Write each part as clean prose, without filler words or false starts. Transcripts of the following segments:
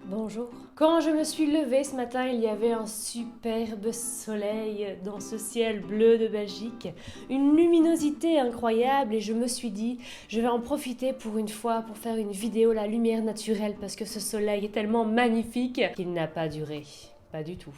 Bonjour. Quand je me suis levée ce matin, il y avait un superbe soleil dans ce ciel bleu de Belgique, une luminosité incroyable et je me suis dit, je vais en profiter pour une fois pour faire une vidéo la lumière naturelle parce que ce soleil est tellement magnifique qu'il n'a pas duré. Pas du tout.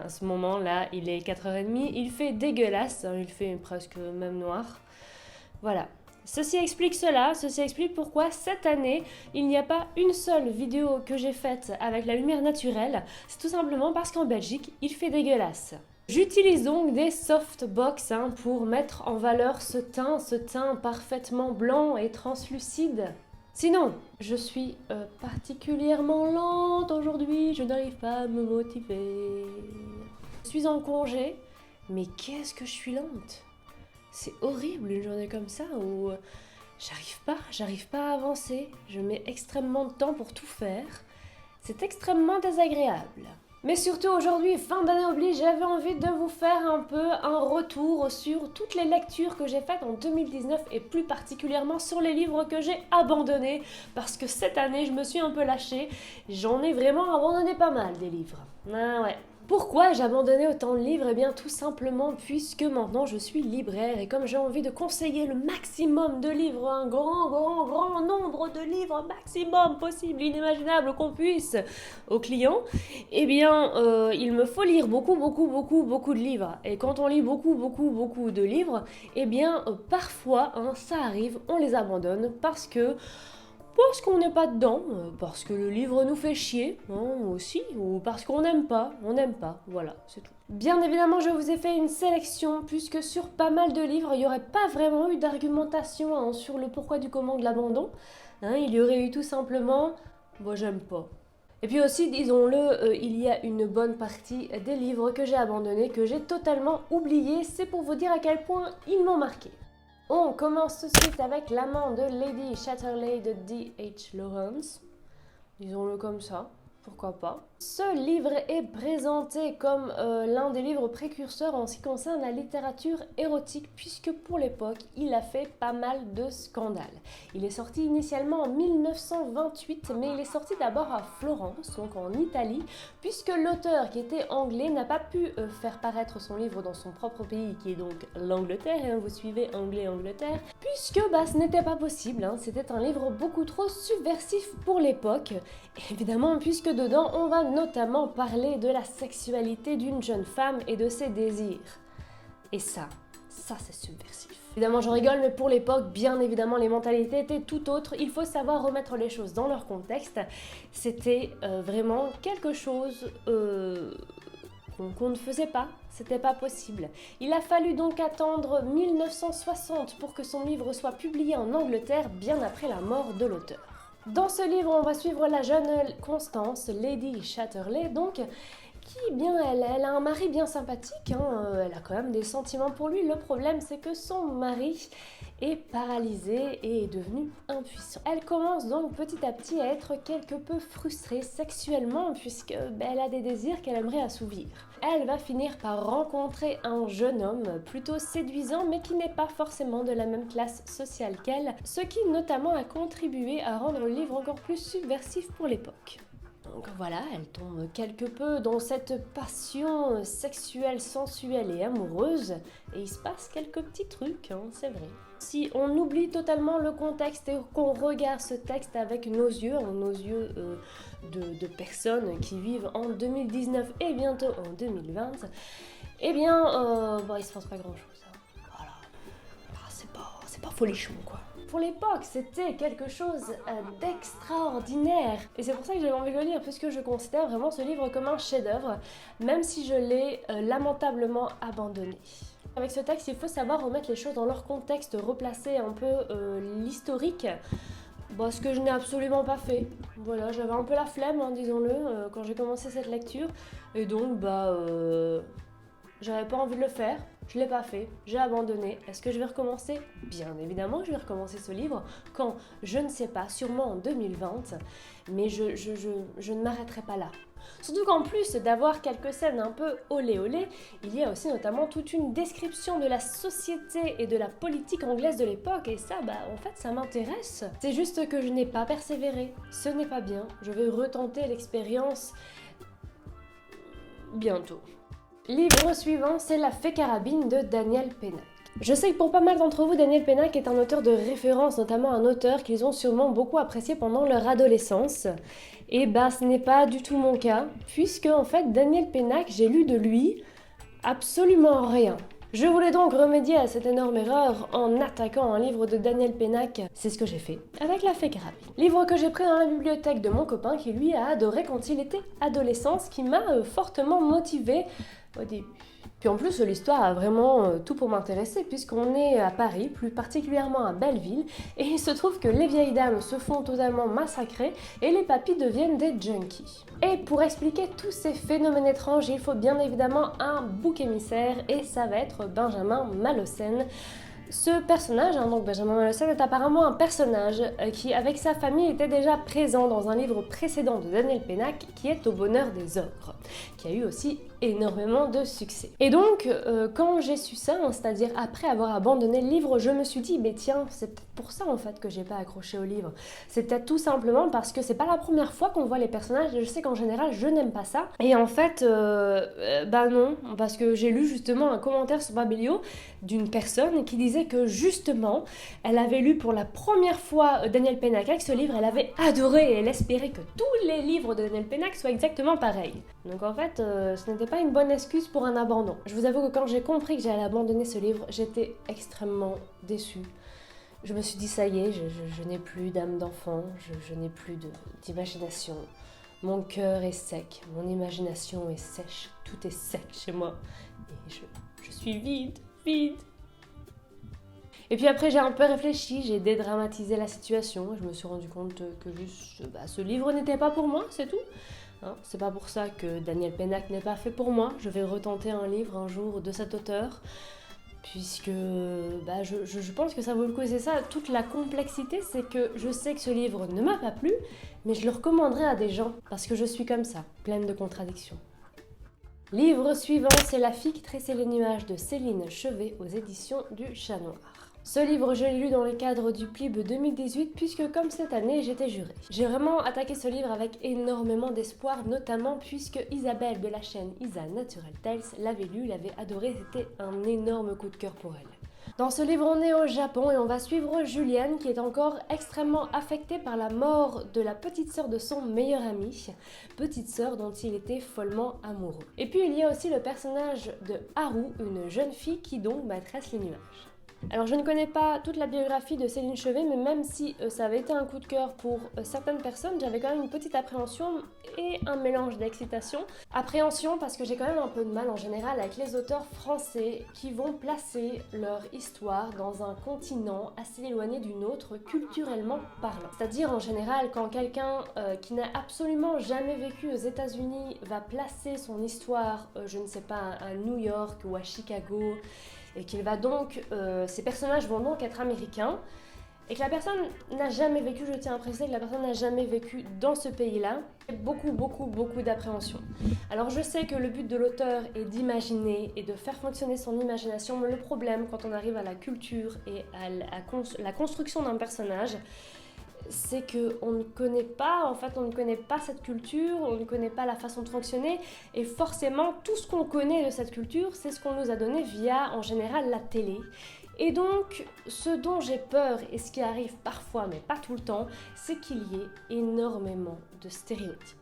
À ce moment-là, il est 4h30, il fait dégueulasse, il fait presque même noir. Voilà. Ceci explique cela, ceci explique pourquoi cette année, il n'y a pas une seule vidéo que j'ai faite avec la lumière naturelle. C'est tout simplement parce qu'en Belgique, il fait dégueulasse. J'utilise donc des softbox pour mettre en valeur ce teint parfaitement blanc et translucide. Sinon, je suis particulièrement lente aujourd'hui, je n'arrive pas à me motiver. Je suis en congé, mais qu'est-ce que je suis lente! C'est horrible une journée comme ça où j'arrive pas à avancer, je mets extrêmement de temps pour tout faire, c'est extrêmement désagréable. Mais surtout aujourd'hui, fin d'année oblige, j'avais envie de vous faire un peu un retour sur toutes les lectures que j'ai faites en 2019 et plus particulièrement sur les livres que j'ai abandonnés parce que cette année je me suis un peu lâchée, j'en ai vraiment abandonné pas mal des livres. Ah ouais. Pourquoi j'ai abandonné autant de livres? Eh bien tout simplement puisque maintenant je suis libraire et comme j'ai envie de conseiller le maximum de livres, un grand nombre de livres maximum possible, inimaginable qu'on puisse aux clients, eh bien il me faut lire beaucoup de livres. Et quand on lit beaucoup de livres, eh bien parfois ça arrive, on les abandonne parce qu'on n'est pas dedans, parce que le livre nous fait chier, aussi, ou parce qu'on n'aime pas, voilà, c'est tout. Bien évidemment, je vous ai fait une sélection, puisque sur pas mal de livres, il n'y aurait pas vraiment eu d'argumentation sur le pourquoi du comment de l'abandon. Il y aurait eu tout simplement, moi j'aime pas. Et puis aussi, disons-le, il y a une bonne partie des livres que j'ai abandonnés, que j'ai totalement oubliés, c'est pour vous dire à quel point ils m'ont marqué. On commence tout de suite avec L'amant de Lady Chatterley de D.H. Lawrence. Disons-le comme ça, pourquoi pas. Ce livre est présenté comme l'un des livres précurseurs en ce qui concerne la littérature érotique puisque pour l'époque, il a fait pas mal de scandales. Il est sorti initialement en 1928 mais il est sorti d'abord à Florence, donc en Italie, puisque l'auteur qui était anglais n'a pas pu faire paraître son livre dans son propre pays qui est donc l'Angleterre, vous suivez anglais-Angleterre, puisque ce n'était pas possible, c'était un livre beaucoup trop subversif pour l'époque, évidemment puisque dedans on va notamment parler de la sexualité d'une jeune femme et de ses désirs. Et ça c'est subversif. Évidemment j'en rigole, mais pour l'époque, bien évidemment, les mentalités étaient tout autres. Il faut savoir remettre les choses dans leur contexte. C'était vraiment quelque chose qu'on ne faisait pas, c'était pas possible. Il a fallu donc attendre 1960 pour que son livre soit publié en Angleterre, bien après la mort de l'auteur. Dans ce livre, on va suivre la jeune Constance, Lady Chatterley, donc, qui, elle a un mari bien sympathique, elle a quand même des sentiments pour lui. Le problème, c'est que son mari est paralysé et est devenu impuissant. Elle commence donc petit à petit à être quelque peu frustrée sexuellement puisque elle a des désirs qu'elle aimerait assouvir. Elle va finir par rencontrer un jeune homme plutôt séduisant mais qui n'est pas forcément de la même classe sociale qu'elle, ce qui notamment a contribué à rendre le livre encore plus subversif pour l'époque. Donc voilà, elle tombe quelque peu dans cette passion sexuelle, sensuelle et amoureuse, et il se passe quelques petits trucs, c'est vrai. Si on oublie totalement le contexte et qu'on regarde ce texte avec nos yeux, de personnes qui vivent en 2019 et bientôt en 2020, eh bien, il se passe pas grand chose. Voilà, c'est pas folichon quoi. Pour l'époque, c'était quelque chose d'extraordinaire. Et c'est pour ça que j'avais envie de le lire, puisque je considère vraiment ce livre comme un chef-d'œuvre, même si je l'ai lamentablement abandonné. Avec ce texte, il faut savoir remettre les choses dans leur contexte, replacer un peu l'historique, ce que je n'ai absolument pas fait. Voilà, j'avais un peu la flemme, quand j'ai commencé cette lecture, et donc, j'avais pas envie de le faire. Je l'ai pas fait, j'ai abandonné. Est-ce que je vais recommencer? Bien évidemment que je vais recommencer ce livre. Quand? Je ne sais pas, sûrement en 2020, mais je ne m'arrêterai pas là. Surtout qu'en plus d'avoir quelques scènes un peu olé olé, il y a aussi notamment toute une description de la société et de la politique anglaise de l'époque, et ça, en fait, ça m'intéresse. C'est juste que je n'ai pas persévéré. Ce n'est pas bien. Je vais retenter l'expérience bientôt. Livre suivant, c'est La Fée Carabine de Daniel Pennac. Je sais que pour pas mal d'entre vous, Daniel Pennac est un auteur de référence, notamment un auteur qu'ils ont sûrement beaucoup apprécié pendant leur adolescence. Et ce n'est pas du tout mon cas, puisque en fait, Daniel Pennac, j'ai lu de lui absolument rien. Je voulais donc remédier à cette énorme erreur en attaquant un livre de Daniel Pennac. C'est ce que j'ai fait avec La Fée Carabine. Livre que j'ai pris dans la bibliothèque de mon copain qui lui a adoré quand il était adolescent, ce qui m'a fortement motivée au début. Puis en plus, l'histoire a vraiment tout pour m'intéresser puisqu'on est à Paris, plus particulièrement à Belleville, et il se trouve que les vieilles dames se font totalement massacrer et les papis deviennent des junkies. Et pour expliquer tous ces phénomènes étranges, il faut bien évidemment un bouc émissaire et ça va être Benjamin Malocène. Ce personnage, donc Benjamin Malocène, est apparemment un personnage qui, avec sa famille, était déjà présent dans un livre précédent de Daniel Pennac qui est Au bonheur des ogres, qui a eu aussi énormément de succès. Et donc, quand j'ai su ça, c'est-à-dire après avoir abandonné le livre, je me suis dit, tiens, c'est peut-être pour ça en fait que j'ai pas accroché au livre. C'est peut-être tout simplement parce que c'est pas la première fois qu'on voit les personnages, et je sais qu'en général, je n'aime pas ça. Et en fait, non, parce que j'ai lu justement un commentaire sur Babelio d'une personne qui disait que justement, elle avait lu pour la première fois Daniel Pennac avec ce livre, elle avait adoré et elle espérait que tous les livres de Daniel Pennac soient exactement pareils. Donc en fait, ce n'était pas une bonne excuse pour un abandon. Je vous avoue que quand j'ai compris que j'allais abandonner ce livre, j'étais extrêmement déçue. Je me suis dit, ça y est, je n'ai plus d'âme d'enfant, je n'ai plus d'imagination. Mon cœur est sec, mon imagination est sèche, tout est sec chez moi. Et je suis vide. Et puis après j'ai un peu réfléchi, j'ai dédramatisé la situation, je me suis rendu compte que juste ce livre n'était pas pour moi, c'est tout. C'est pas pour ça que Daniel Pennac n'est pas fait pour moi, je vais retenter un livre un jour de cet auteur, puisque je pense que ça vaut le coup. Et c'est ça, toute la complexité, c'est que je sais que ce livre ne m'a pas plu, mais je le recommanderais à des gens, parce que je suis comme ça, pleine de contradictions. Livre suivant, c'est La fille qui tressait les nuages de Céline Chevet aux éditions du Chat Noir. Ce livre, je l'ai lu dans le cadre du PLIB 2018 puisque comme cette année, j'étais jurée. J'ai vraiment attaqué ce livre avec énormément d'espoir, notamment puisque Isabelle de la chaîne Isa Natural Tales l'avait lu, l'avait adoré, c'était un énorme coup de cœur pour elle. Dans ce livre, on est au Japon et on va suivre Juliane qui est encore extrêmement affectée par la mort de la petite sœur de son meilleur ami, petite sœur dont il était follement amoureux. Et puis il y a aussi le personnage de Haru, une jeune fille qui donc tresse les nuages. Alors je ne connais pas toute la biographie de Céline Chevet, mais même si ça avait été un coup de cœur pour certaines personnes, j'avais quand même une petite appréhension et un mélange d'excitation. Appréhension parce que j'ai quand même un peu de mal en général avec les auteurs français qui vont placer leur histoire dans un continent assez éloigné du nôtre culturellement parlant. C'est-à-dire en général quand quelqu'un qui n'a absolument jamais vécu aux États-Unis va placer son histoire, je ne sais pas, à New York ou à Chicago, et qu'il va donc, ces personnages vont donc être américains, et que la personne n'a jamais vécu, je tiens à préciser que la personne n'a jamais vécu dans ce pays-là, beaucoup d'appréhension. Alors je sais que le but de l'auteur est d'imaginer et de faire fonctionner son imagination, mais le problème quand on arrive à la culture et à la construction d'un personnage, c'est qu'on ne connaît pas, cette culture, on ne connaît pas la façon de fonctionner, et forcément tout ce qu'on connaît de cette culture, c'est ce qu'on nous a donné via en général la télé. Et donc ce dont j'ai peur, et ce qui arrive parfois mais pas tout le temps, c'est qu'il y ait énormément de stéréotypes.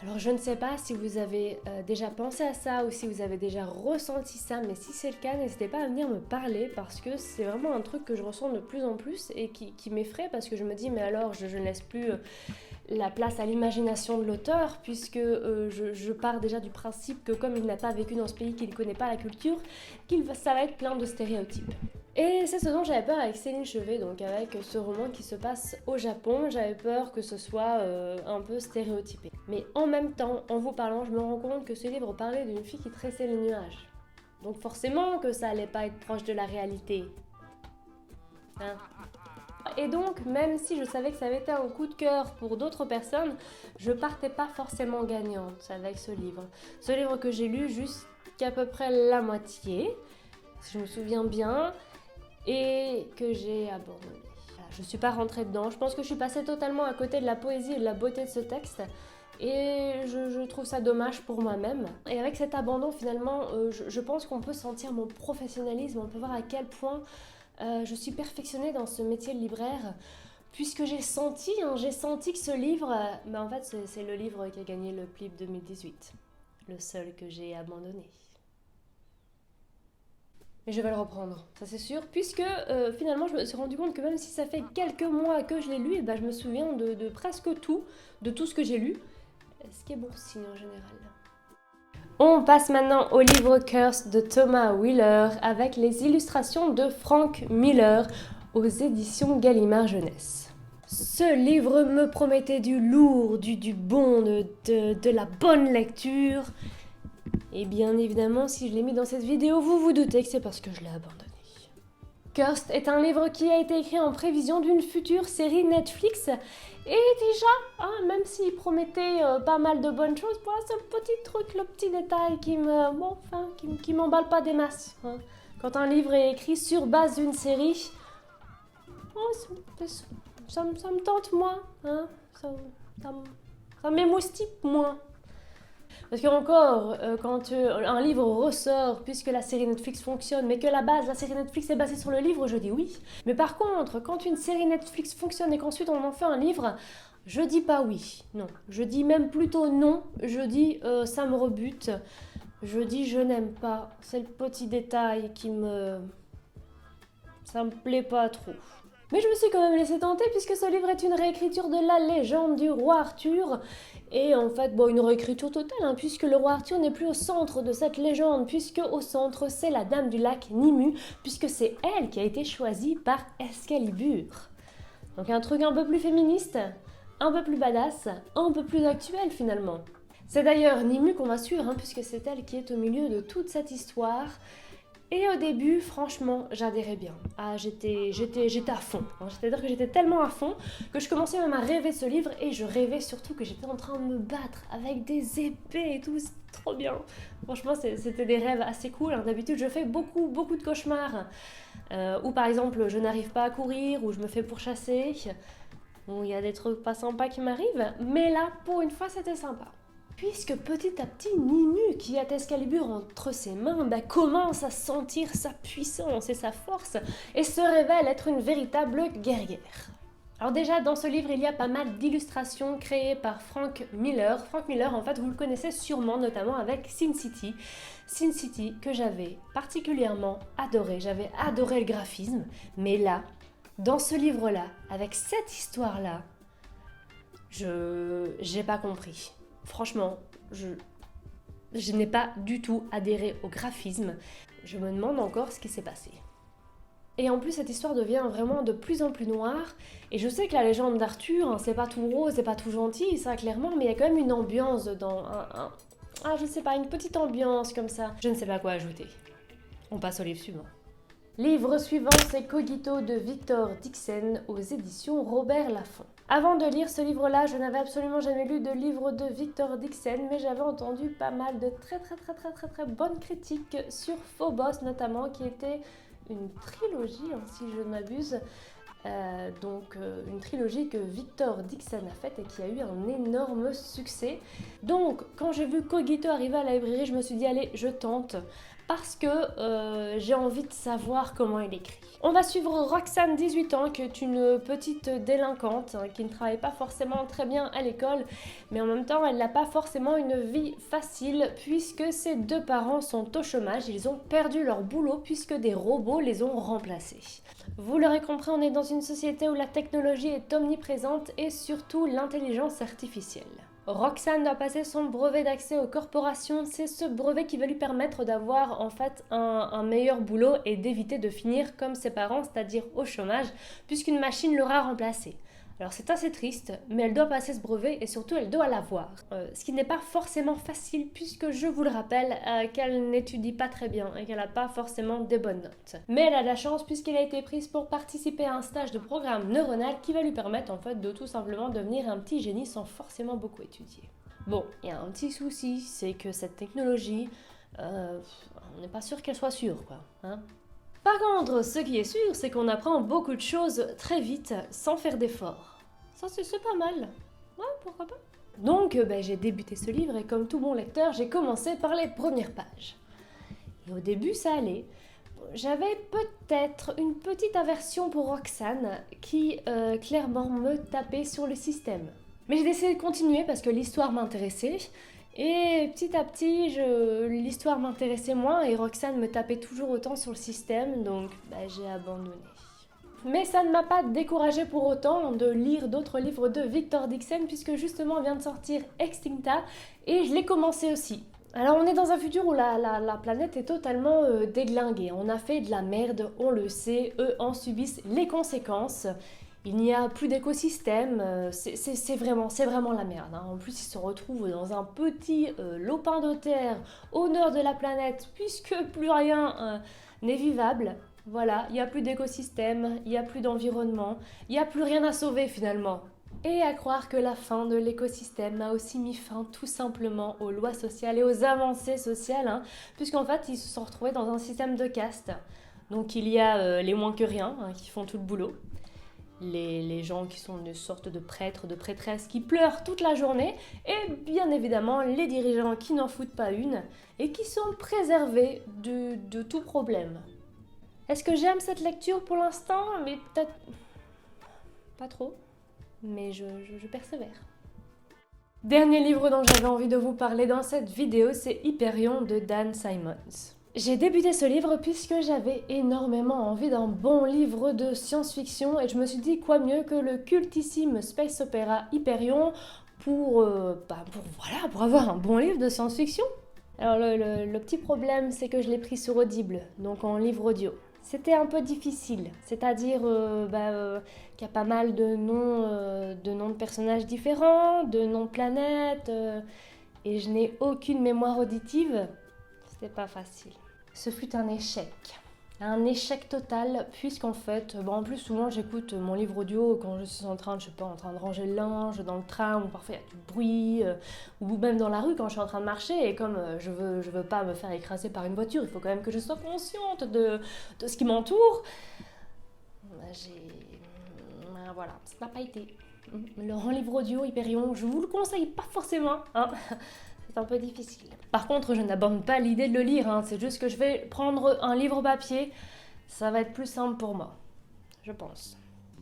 Alors je ne sais pas si vous avez déjà pensé à ça ou si vous avez déjà ressenti ça, mais si c'est le cas, n'hésitez pas à venir me parler parce que c'est vraiment un truc que je ressens de plus en plus et qui m'effraie parce que je me dis mais alors je ne laisse plus la place à l'imagination de l'auteur puisque je pars déjà du principe que comme il n'a pas vécu dans ce pays, qu'il ne connaît pas la culture, ça va être plein de stéréotypes. Et c'est ce dont j'avais peur avec Céline Chevet, donc avec ce roman qui se passe au Japon, j'avais peur que ce soit un peu stéréotypé. Mais en même temps, en vous parlant, je me rends compte que ce livre parlait d'une fille qui tressait les nuages. Donc forcément que ça allait pas être proche de la réalité. Hein? Et donc, même si je savais que ça avait été un coup de cœur pour d'autres personnes, je partais pas forcément gagnante avec ce livre. Ce livre que j'ai lu jusqu'à peu près la moitié, si je me souviens bien, et que j'ai abandonné. Voilà, je suis pas rentrée dedans. Je pense que je suis passée totalement à côté de la poésie et de la beauté de ce texte. Et je trouve ça dommage pour moi-même. Et avec cet abandon, finalement, je pense qu'on peut sentir mon professionnalisme. On peut voir à quel point je suis perfectionnée dans ce métier de libraire. Puisque j'ai senti que ce livre... en fait, c'est le livre qui a gagné le PLIB 2018. Le seul que j'ai abandonné. Mais je vais le reprendre, ça c'est sûr, puisque finalement je me suis rendu compte que même si ça fait quelques mois que je l'ai lu, et je me souviens de presque tout, de tout ce que j'ai lu, ce qui est bon signe en général. On passe maintenant au livre Curse de Thomas Wheeler avec les illustrations de Frank Miller aux éditions Gallimard Jeunesse. Ce livre me promettait du lourd, du bon, de la bonne lecture. Et bien évidemment, si je l'ai mis dans cette vidéo, vous vous doutez que c'est parce que je l'ai abandonné. Cursed est un livre qui a été écrit en prévision d'une future série Netflix. Et déjà, même s'il promettait pas mal de bonnes choses, voilà, ce petit truc, le petit détail qui m'emballe pas des masses. Hein. Quand un livre est écrit sur base d'une série, ça me tente moins. Hein. Ça m'émoustille moins. Parce que encore, quand un livre ressort, puisque la série Netflix fonctionne, mais que la série Netflix est basée sur le livre, je dis oui. Mais par contre, quand une série Netflix fonctionne et qu'ensuite on en fait un livre, je dis pas oui. Non, je dis même plutôt non. Je dis ça me rebute. Je dis je n'aime pas. C'est le petit détail ça me plaît pas trop. Mais je me suis quand même laissée tenter puisque ce livre est une réécriture de la légende du roi Arthur. Et en fait, une réécriture totale, puisque le roi Arthur n'est plus au centre de cette légende, puisque au centre, c'est la dame du lac Nimue, puisque c'est elle qui a été choisie par Excalibur. Donc un truc un peu plus féministe, un peu plus badass, un peu plus actuel finalement. C'est d'ailleurs Nimue qu'on va suivre, puisque c'est elle qui est au milieu de toute cette histoire. Et au début, franchement, j'adhérais bien. J'étais à fond. C'est-à-dire que j'étais tellement à fond que je commençais même à rêver ce livre et je rêvais surtout que j'étais en train de me battre avec des épées et tout. C'est trop bien. Franchement, c'était des rêves assez cool. D'habitude, je fais beaucoup de cauchemars. Où par exemple, je n'arrive pas à courir, ou je me fais pourchasser. Où il y a des trucs pas sympas qui m'arrivent. Mais là, pour une fois, c'était sympa. Puisque petit à petit, Nimue, qui a Excalibur entre ses mains, commence à sentir sa puissance et sa force et se révèle être une véritable guerrière. Alors déjà, dans ce livre, il y a pas mal d'illustrations créées par Frank Miller. Frank Miller, en fait, vous le connaissez sûrement, notamment avec Sin City. Sin City, que j'avais particulièrement adoré. J'avais adoré le graphisme, mais là, dans ce livre-là, avec cette histoire-là, j'ai pas compris. Franchement, je n'ai pas du tout adhéré au graphisme. Je me demande encore ce qui s'est passé. Et en plus, cette histoire devient vraiment de plus en plus noire. Et je sais que la légende d'Arthur, c'est pas tout rose, c'est pas tout gentil, ça clairement, mais il y a quand même une ambiance dedans. Je sais pas, une petite ambiance comme ça. Je ne sais pas quoi ajouter. On passe au livre suivant. Livre suivant, c'est Cogito de Victor Dixon aux éditions Robert Laffont. Avant de lire ce livre-là, je n'avais absolument jamais lu de livre de Victor Dixon, mais j'avais entendu pas mal de très bonnes critiques sur Phobos notamment, qui était une trilogie, si je ne m'abuse. Une trilogie que Victor Dixon a faite et qui a eu un énorme succès. Donc, quand j'ai vu Cogito arriver à la librairie, je me suis dit, allez, je tente. Parce que j'ai envie de savoir comment il écrit. On va suivre Roxane, 18 ans, qui est une petite délinquante, qui ne travaille pas forcément très bien à l'école, mais en même temps, elle n'a pas forcément une vie facile, puisque ses deux parents sont au chômage. Ils ont perdu leur boulot, puisque des robots les ont remplacés. Vous l'aurez compris, on est dans une société où la technologie est omniprésente et surtout l'intelligence artificielle. Roxane doit passer son brevet d'accès aux corporations. C'est ce brevet qui va lui permettre d'avoir en fait un meilleur boulot et d'éviter de finir comme ses parents, c'est-à-dire au chômage, puisqu'une machine l'aura remplacé. Alors c'est assez triste, mais elle doit passer ce brevet et surtout elle doit l'avoir. Ce qui n'est pas forcément facile puisque je vous le rappelle qu'elle n'étudie pas très bien et qu'elle n'a pas forcément des bonnes notes. Mais elle a de la chance puisqu'elle a été prise pour participer à un stage de programme neuronal qui va lui permettre en fait de tout simplement devenir un petit génie sans forcément beaucoup étudier. Bon, il y a un petit souci, c'est que cette technologie, on n'est pas sûr qu'elle soit sûre quoi. Hein. Par contre, ce qui est sûr, c'est qu'on apprend beaucoup de choses très vite, sans faire d'efforts. Ça, c'est pas mal. Ouais, pourquoi pas. Donc, j'ai débuté ce livre et comme tout bon lecteur, j'ai commencé par les premières pages. Et au début, ça allait. J'avais peut-être une petite aversion pour Roxane, qui clairement me tapait sur le système. Mais j'ai décidé de continuer parce que l'histoire m'intéressait. Et petit à petit, l'histoire m'intéressait moins et Roxane me tapait toujours autant sur le système, donc j'ai abandonné. Mais ça ne m'a pas découragée pour autant de lire d'autres livres de Victor Dixon, puisque justement vient de sortir Extincta, et je l'ai commencé aussi. Alors on est dans un futur où la planète est totalement déglinguée, on a fait de la merde, on le sait, eux en subissent les conséquences. Il n'y a plus d'écosystème, c'est vraiment la merde. Hein. En plus, ils se retrouvent dans un petit lopin de terre au nord de la planète, puisque plus rien n'est vivable. Voilà, il n'y a plus d'écosystème, il n'y a plus d'environnement, il n'y a plus rien à sauver finalement. Et à croire que la fin de l'écosystème a aussi mis fin tout simplement aux lois sociales et aux avancées sociales, hein, puisqu'en fait, ils se sont retrouvés dans un système de caste. Donc il y a les moins que rien, hein, qui font tout le boulot. Les gens qui sont une sorte de prêtres, de prêtresses qui pleurent toute la journée et bien évidemment les dirigeants qui n'en foutent pas une et qui sont préservés de tout problème. Est-ce que j'aime cette lecture pour l'instant? Mais peut-être pas trop, mais je persévère. Dernier livre dont j'avais envie de vous parler dans cette vidéo, c'est Hyperion de Dan Simmons. J'ai débuté ce livre puisque j'avais énormément envie d'un bon livre de science-fiction et je me suis dit quoi mieux que le cultissime space opéra Hyperion pour avoir un bon livre de science-fiction. Alors le petit problème c'est que je l'ai pris sur Audible, donc en livre audio. C'était un peu difficile, c'est-à-dire qu'il y a pas mal de noms de personnages différents, de noms de planètes, et je n'ai aucune mémoire auditive. C'était pas facile. Ce fut un échec total, puisqu'en fait, en plus souvent j'écoute mon livre audio quand je suis en train de ranger le linge dans le train, ou parfois il y a du bruit, ou même dans la rue quand je suis en train de marcher, et comme je veux pas me faire écraser par une voiture, il faut quand même que je sois consciente de ce qui m'entoure. Voilà, ça n'a pas été. Le livre audio Hyperion, je vous le conseille pas forcément, hein. C'est un peu difficile. Par contre, je n'abandonne pas l'idée de le lire, hein. C'est juste que je vais prendre un livre papier. Ça va être plus simple pour moi, je pense.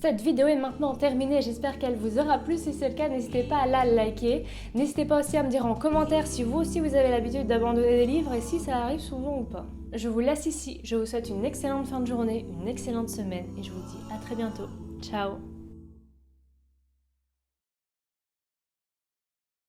Cette vidéo est maintenant terminée, j'espère qu'elle vous aura plu. Si c'est le cas, n'hésitez pas à la liker. N'hésitez pas aussi à me dire en commentaire si vous aussi vous avez l'habitude d'abandonner des livres et si ça arrive souvent ou pas. Je vous laisse ici, je vous souhaite une excellente fin de journée, une excellente semaine et je vous dis à très bientôt. Ciao!